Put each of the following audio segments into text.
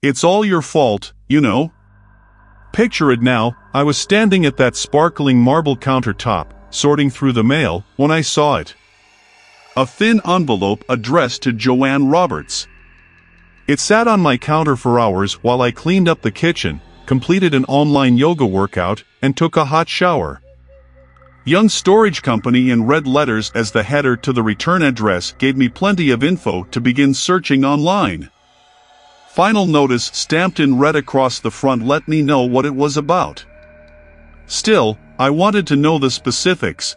It's all your fault, you know. Picture it now, I was standing at that sparkling marble countertop, sorting through the mail, when I saw it. A thin envelope addressed to Joanne Roberts. It sat on my counter for hours while I cleaned up the kitchen, completed an online yoga workout, and took a hot shower. Young Storage Company in red letters as the header to the return address gave me plenty of info to begin searching online. Final notice stamped in red across the front let me know what it was about. Still, I wanted to know the specifics.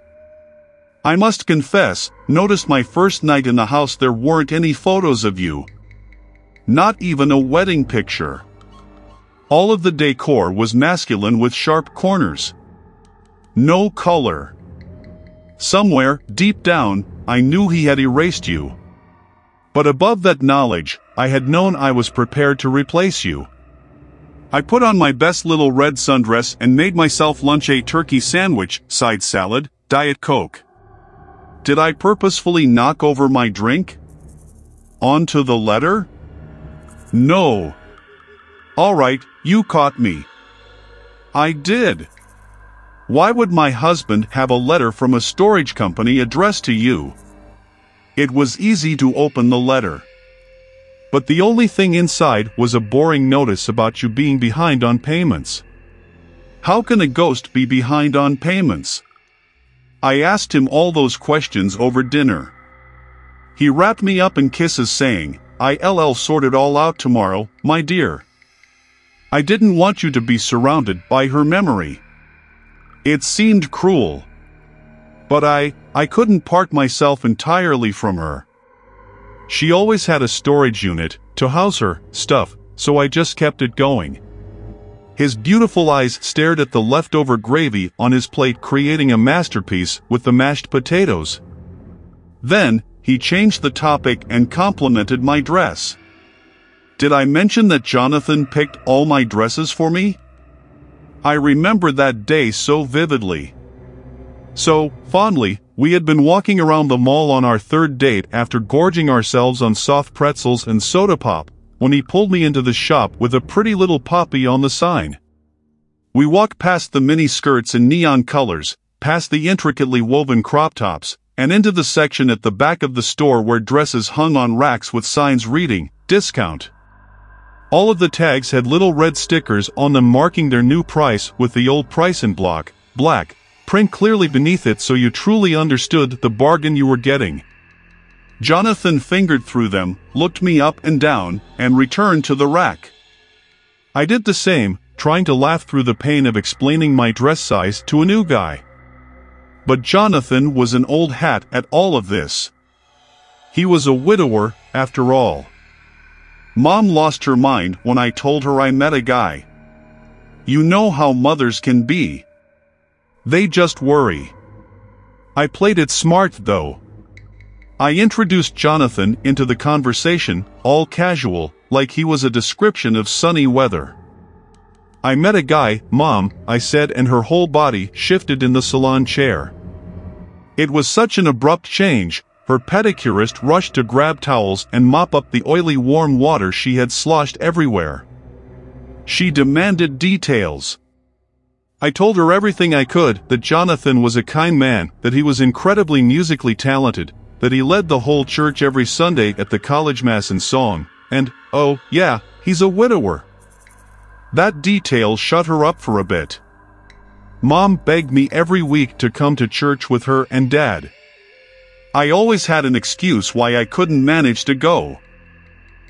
I must confess, noticed my first night in the house there weren't any photos of you. Not even a wedding picture. All of the decor was masculine with sharp corners. No color. Somewhere, deep down, I knew he had erased you. But above that knowledge, I had known I was prepared to replace you. I put on my best little red sundress and made myself lunch: a turkey sandwich, side salad, Diet Coke. Did I purposefully knock over my drink? Onto the letter? No. All right, you caught me. I did. Why would my husband have a letter from a storage company addressed to you? It was easy to open the letter. But the only thing inside was a boring notice about you being behind on payments. How can a ghost be behind on payments? I asked him all those questions over dinner. He wrapped me up in kisses saying, "I'll sort it all out tomorrow, my dear." I didn't want you to be surrounded by her memory. It seemed cruel. But I couldn't part myself entirely from her. She always had a storage unit to house her stuff, so I just kept it going. His beautiful eyes stared at the leftover gravy on his plate, creating a masterpiece with the mashed potatoes. Then, he changed the topic and complimented my dress. Did I mention that Jonathan picked all my dresses for me? I remember that day so vividly. So, fondly, we had been walking around the mall on our third date after gorging ourselves on soft pretzels and soda pop, when he pulled me into the shop with a pretty little poppy on the sign. We walked past the mini skirts in neon colors, past the intricately woven crop tops, and into the section at the back of the store where dresses hung on racks with signs reading, "Discount." All of the tags had little red stickers on them marking their new price with the old price in black print clearly beneath it, so you truly understood the bargain you were getting. Jonathan fingered through them, looked me up and down, and returned to the rack. I did the same, trying to laugh through the pain of explaining my dress size to a new guy. But Jonathan was an old hat at all of this. He was a widower, after all. Mom lost her mind when I told her I met a guy. You know how mothers can be. They just worry. I played it smart though. I introduced Jonathan into the conversation, all casual, like he was a description of sunny weather. I met a guy, Mom, I said, and her whole body shifted in the salon chair. It was such an abrupt change, her pedicurist rushed to grab towels and mop up the oily warm water she had sloshed everywhere. She demanded details. I told her everything I could, that Jonathan was a kind man, that he was incredibly musically talented, that he led the whole church every Sunday at the college mass and song, and, oh, yeah, he's a widower. That detail shut her up for a bit. Mom begged me every week to come to church with her and Dad. I always had an excuse why I couldn't manage to go.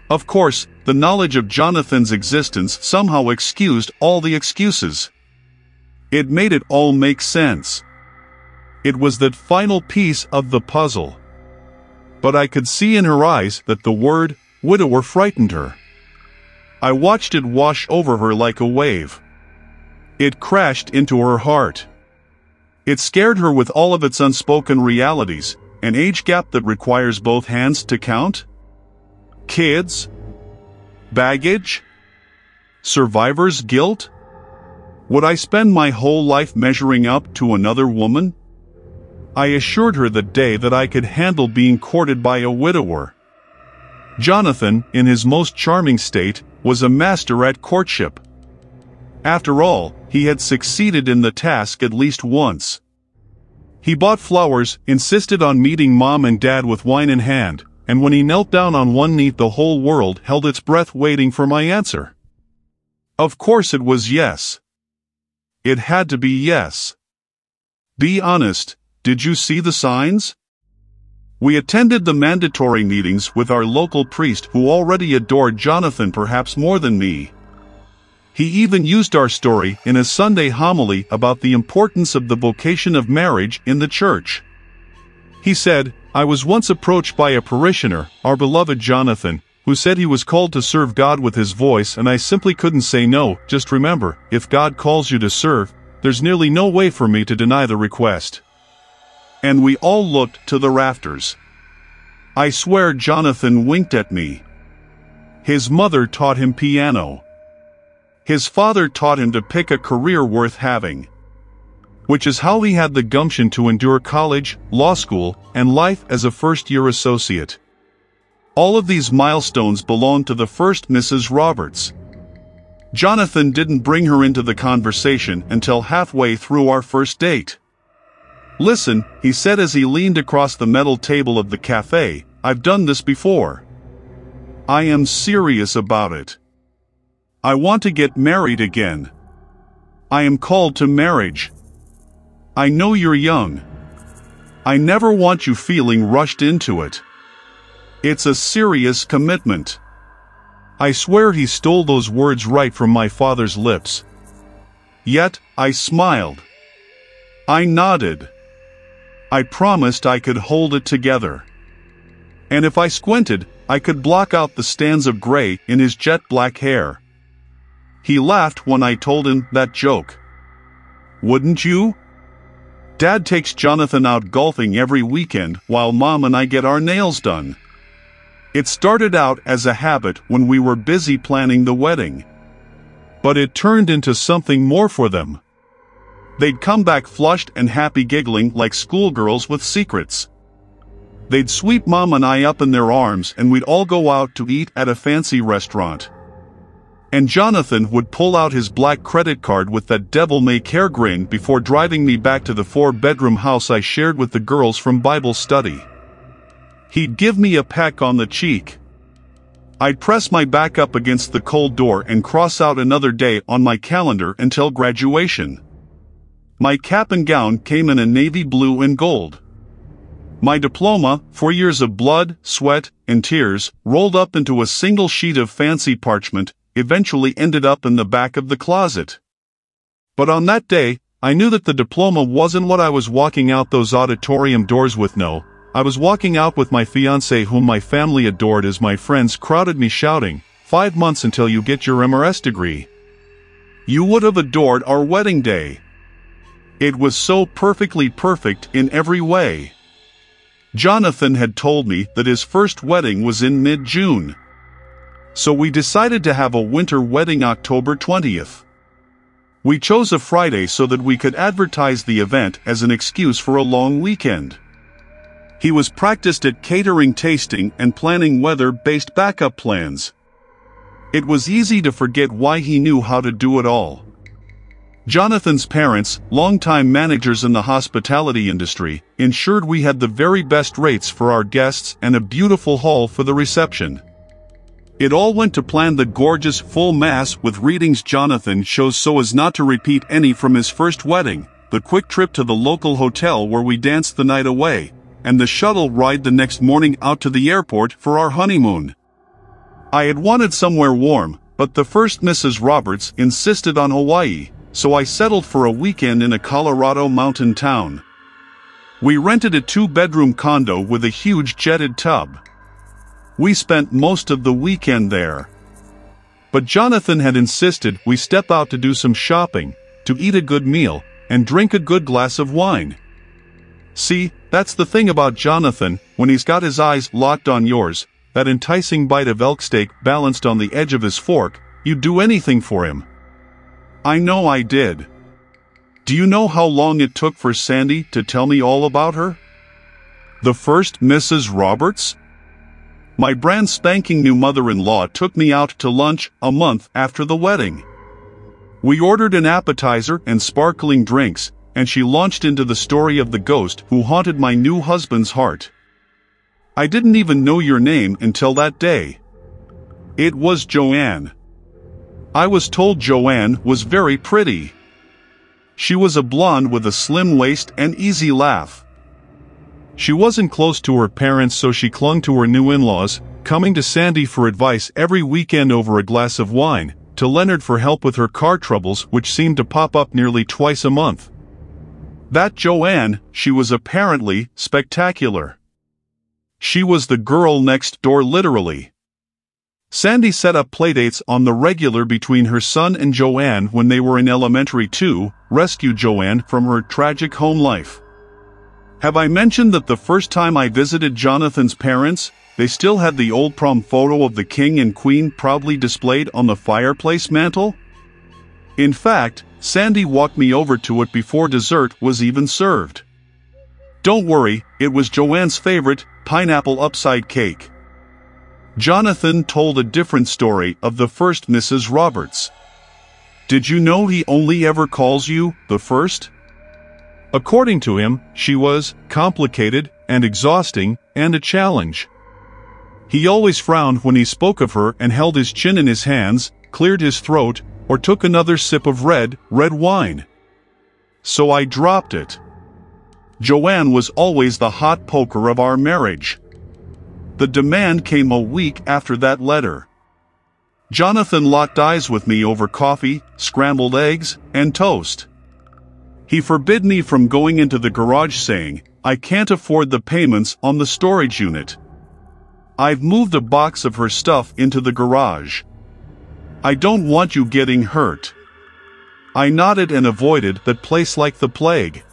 Of course, the knowledge of Jonathan's existence somehow excused all the excuses. It made it all make sense. It was that final piece of the puzzle. But I could see in her eyes that the word widower frightened her. I watched it wash over her like a wave. It crashed into her heart. It scared her with all of its unspoken realities, an age gap that requires both hands to count? Kids? Baggage? Survivor's guilt? Would I spend my whole life measuring up to another woman? I assured her that day that I could handle being courted by a widower. Jonathan, in his most charming state, was a master at courtship. After all, he had succeeded in the task at least once. He bought flowers, insisted on meeting Mom and Dad with wine in hand, and when he knelt down on one knee, the whole world held its breath waiting for my answer. Of course it was yes. It had to be yes. Be honest, did you see the signs? We attended the mandatory meetings with our local priest who already adored Jonathan perhaps more than me. He even used our story in a Sunday homily about the importance of the vocation of marriage in the church. He said, "I was once approached by a parishioner, our beloved Jonathan, who said he was called to serve God with his voice, and I simply couldn't say no. Just remember, if God calls you to serve, there's nearly no way for me to deny the request." And we all looked to the rafters. I swear Jonathan winked at me. His mother taught him piano. His father taught him to pick a career worth having. Which is how he had the gumption to endure college, law school, and life as a first-year associate. All of these milestones belonged to the first Mrs. Roberts. Jonathan didn't bring her into the conversation until halfway through our first date. "Listen," he said as he leaned across the metal table of the cafe, "I've done this before. I am serious about it. I want to get married again. I am called to marriage. I know you're young. I never want you feeling rushed into it. It's a serious commitment." I swear he stole those words right from my father's lips. Yet, I smiled. I nodded. I promised I could hold it together. And if I squinted, I could block out the strands of gray in his jet black hair. He laughed when I told him that joke. "Wouldn't you? Dad takes Jonathan out golfing every weekend while Mom and I get our nails done." It started out as a habit when we were busy planning the wedding. But it turned into something more for them. They'd come back flushed and happy, giggling like schoolgirls with secrets. They'd sweep Mom and I up in their arms and we'd all go out to eat at a fancy restaurant. And Jonathan would pull out his black credit card with that devil-may-care grin before driving me back to the 4-bedroom house I shared with the girls from Bible study. He'd give me a peck on the cheek. I'd press my back up against the cold door and cross out another day on my calendar until graduation. My cap and gown came in a navy blue and gold. My diploma, 4 years of blood, sweat, and tears, rolled up into a single sheet of fancy parchment, eventually ended up in the back of the closet. But on that day, I knew that the diploma wasn't what I was walking out those auditorium doors with. No, I was walking out with my fiancée whom my family adored as my friends crowded me shouting, "5 months until you get your MRS degree." You would have adored our wedding day. It was so perfectly perfect in every way. Jonathan had told me that his first wedding was in mid-June. So we decided to have a winter wedding October 20th. We chose a Friday so that we could advertise the event as an excuse for a long weekend. He was practiced at catering, tasting, and planning weather-based backup plans. It was easy to forget why he knew how to do it all. Jonathan's parents, longtime managers in the hospitality industry, ensured we had the very best rates for our guests and a beautiful hall for the reception. It all went to plan the gorgeous full mass with readings, Jonathan chose so as not to repeat any from his first wedding, the quick trip to the local hotel where we danced the night away, and the shuttle ride the next morning out to the airport for our honeymoon. I had wanted somewhere warm, but the first Mrs. Roberts insisted on Hawaii, so I settled for a weekend in a Colorado mountain town. We rented a 2-bedroom condo with a huge jetted tub. We spent most of the weekend there. But Jonathan had insisted we step out to do some shopping, to eat a good meal, and drink a good glass of wine. See, that's the thing about Jonathan, when he's got his eyes locked on yours, that enticing bite of elk steak balanced on the edge of his fork, you'd do anything for him. I know I did. Do you know how long it took for Sandy to tell me all about her? The first Mrs. Roberts? My brand spanking new mother-in-law took me out to lunch a month after the wedding. We ordered an appetizer and sparkling drinks, and she launched into the story of the ghost who haunted my new husband's heart. I didn't even know your name until that day. It was Joanne. I was told Joanne was very pretty. She was a blonde with a slim waist and easy laugh. She wasn't close to her parents, so she clung to her new in-laws, coming to Sandy for advice every weekend over a glass of wine, to Leonard for help with her car troubles, which seemed to pop up nearly twice a month. That Joanne, she was apparently spectacular. She was the girl next door, literally. Sandy set up playdates on the regular between her son and Joanne when they were in elementary to rescue Joanne from her tragic home life. Have I mentioned that the first time I visited Jonathan's parents, they still had the old prom photo of the king and queen proudly displayed on the fireplace mantel? In fact, Sandy walked me over to it before dessert was even served. Don't worry, it was Joanne's favorite, pineapple upside cake. Jonathan told a different story of the first Mrs. Roberts. Did you know he only ever calls you the first? According to him, she was complicated and exhausting and a challenge. He always frowned when he spoke of her and held his chin in his hands, cleared his throat, or took another sip of red wine. So I dropped it. Joanne was always the hot poker of our marriage. The demand came a week after that letter. Jonathan locked eyes with me over coffee, scrambled eggs, and toast. He forbid me from going into the garage, saying, "I can't afford the payments on the storage unit. I've moved a box of her stuff into the garage. I don't want you getting hurt." I nodded and avoided that place like the plague.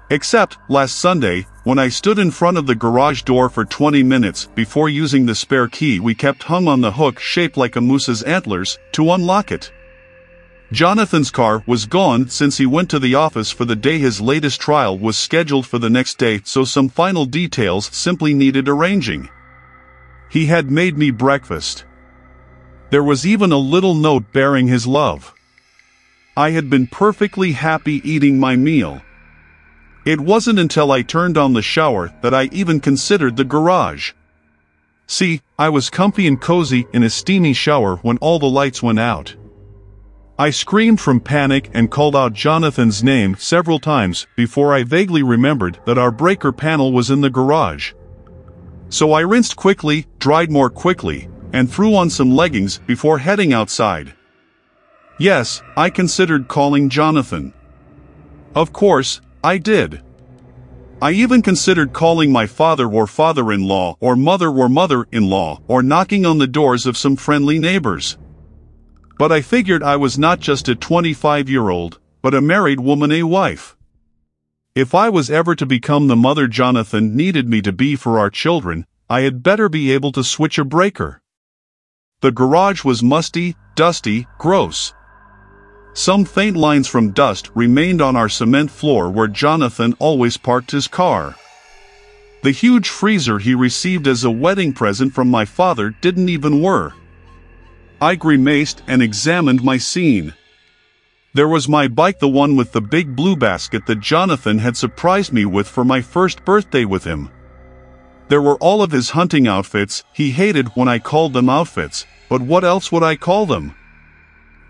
Except, last Sunday, when I stood in front of the garage door for 20 minutes before using the spare key we kept hung on the hook shaped like a moose's antlers, to unlock it. Jonathan's car was gone since he went to the office for the day. His latest trial was scheduled for the next day, so some final details simply needed arranging. He had made me breakfast. There was even a little note bearing his love. I had been perfectly happy eating my meal. It wasn't until I turned on the shower that I even considered the garage. See, I was comfy and cozy in a steamy shower when all the lights went out. I screamed from panic and called out Jonathan's name several times before I vaguely remembered that our breaker panel was in the garage. So I rinsed quickly, dried more quickly, and threw on some leggings before heading outside. Yes, I considered calling Jonathan. Of course, I did. I even considered calling my father or father-in-law or mother-in-law or knocking on the doors of some friendly neighbors. But I figured I was not just a 25-year-old, but a married woman, a wife. If I was ever to become the mother Jonathan needed me to be for our children, I had better be able to switch a breaker. The garage was musty, dusty, gross. Some faint lines from dust remained on our cement floor where Jonathan always parked his car. The huge freezer he received as a wedding present from my father didn't even work. I grimaced and examined my scene. There was my bike, the one with the big blue basket that Jonathan had surprised me with for my first birthday with him. There were all of his hunting outfits. He hated when I called them outfits, but what else would I call them?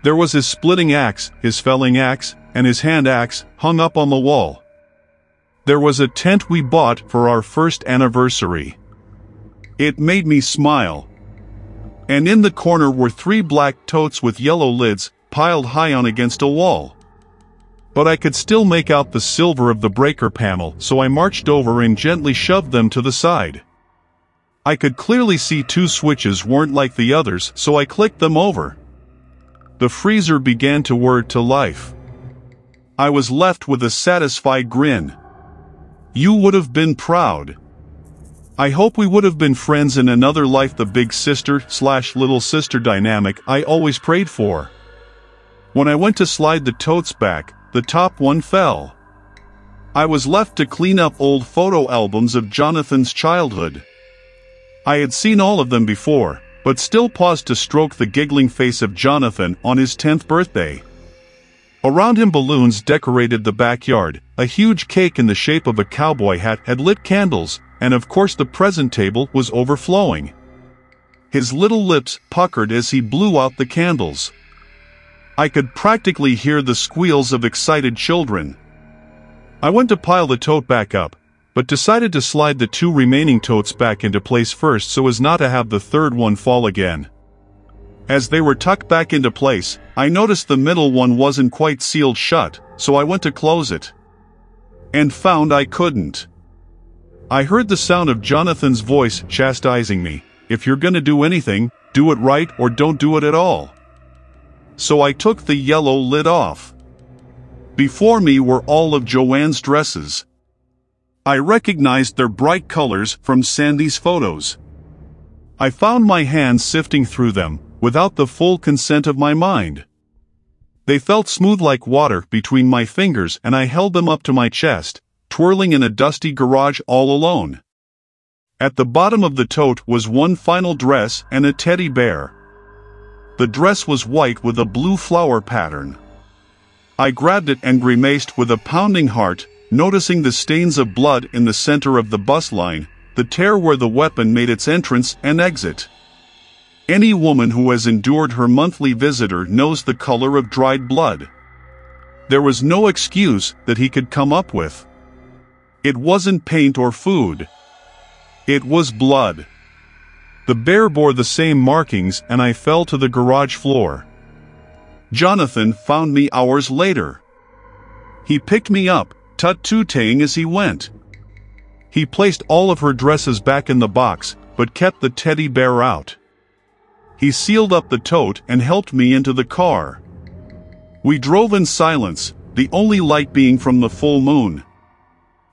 There was his splitting axe, his felling axe, and his hand axe hung up on the wall. There was a tent we bought for our first anniversary. It made me smile. And in the corner were 3 black totes with yellow lids, piled high on against a wall. But I could still make out the silver of the breaker panel, so I marched over and gently shoved them to the side. I could clearly see 2 switches weren't like the others, so I clicked them over. The freezer began to whir to life. I was left with a satisfied grin. You would have been proud. I hope we would have been friends in another life, the big sister/little sister dynamic I always prayed for. When I went to slide the totes back, the top one fell. I was left to clean up old photo albums of Jonathan's childhood. I had seen all of them before, but still paused to stroke the giggling face of Jonathan on his 10th birthday. Around him balloons decorated the backyard, a huge cake in the shape of a cowboy hat had lit candles, and of course the present table was overflowing. His little lips puckered as he blew out the candles. I could practically hear the squeals of excited children. I went to pile the tote back up, but decided to slide the 2 remaining totes back into place first so as not to have the third one fall again. As they were tucked back into place, I noticed the middle one wasn't quite sealed shut, so I went to close it. And found I couldn't. I heard the sound of Jonathan's voice chastising me. If you're gonna do anything, do it right or don't do it at all. So I took the yellow lid off. Before me were all of Joanne's dresses. I recognized their bright colors from Sandy's photos. I found my hands sifting through them, without the full consent of my mind. They felt smooth like water between my fingers and I held them up to my chest, twirling in a dusty garage all alone. At the bottom of the tote was one final dress and a teddy bear. The dress was white with a blue flower pattern. I grabbed it and grimaced with a pounding heart, noticing the stains of blood in the center of the bus line, the tear where the weapon made its entrance and exit. Any woman who has endured her monthly visitor knows the color of dried blood. There was no excuse that he could come up with. It wasn't paint or food. It was blood. The bear bore the same markings and I fell to the garage floor. Jonathan found me hours later. He picked me up, tut-tooting as he went. He placed all of her dresses back in the box, but kept the teddy bear out. He sealed up the tote and helped me into the car. We drove in silence, the only light being from the full moon.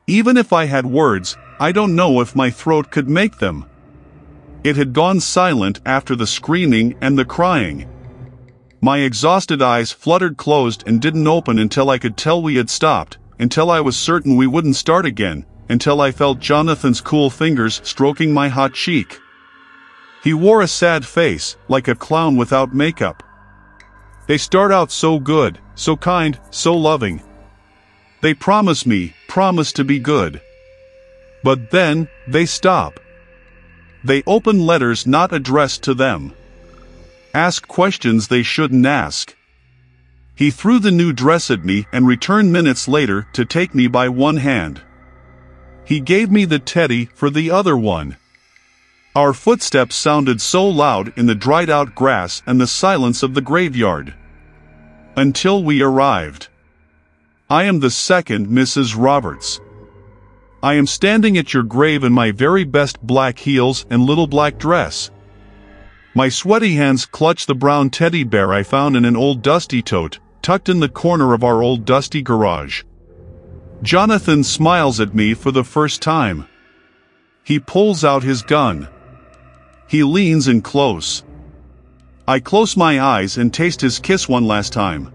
Even if I had words, I don't know if my throat could make them. It had gone silent after the screaming and the crying. My exhausted eyes fluttered closed and didn't open until I could tell we had stopped, until I was certain we wouldn't start again, until I felt Jonathan's cool fingers stroking my hot cheek. He wore a sad face, like a clown without makeup. They start out so good, so kind, so loving. They promise to be good. But then, they stop. They open letters not addressed to them. Ask questions they shouldn't ask. He threw the new dress at me and returned minutes later to take me by one hand. He gave me the teddy for the other one. Our footsteps sounded so loud in the dried-out grass and the silence of the graveyard. Until we arrived. I am the second Mrs. Roberts. I am standing at your grave in my very best black heels and little black dress. My sweaty hands clutch the brown teddy bear I found in an old dusty tote, tucked in the corner of our old dusty garage. Jonathan smiles at me for the first time. He pulls out his gun. He leans in close. I close my eyes and taste his kiss one last time.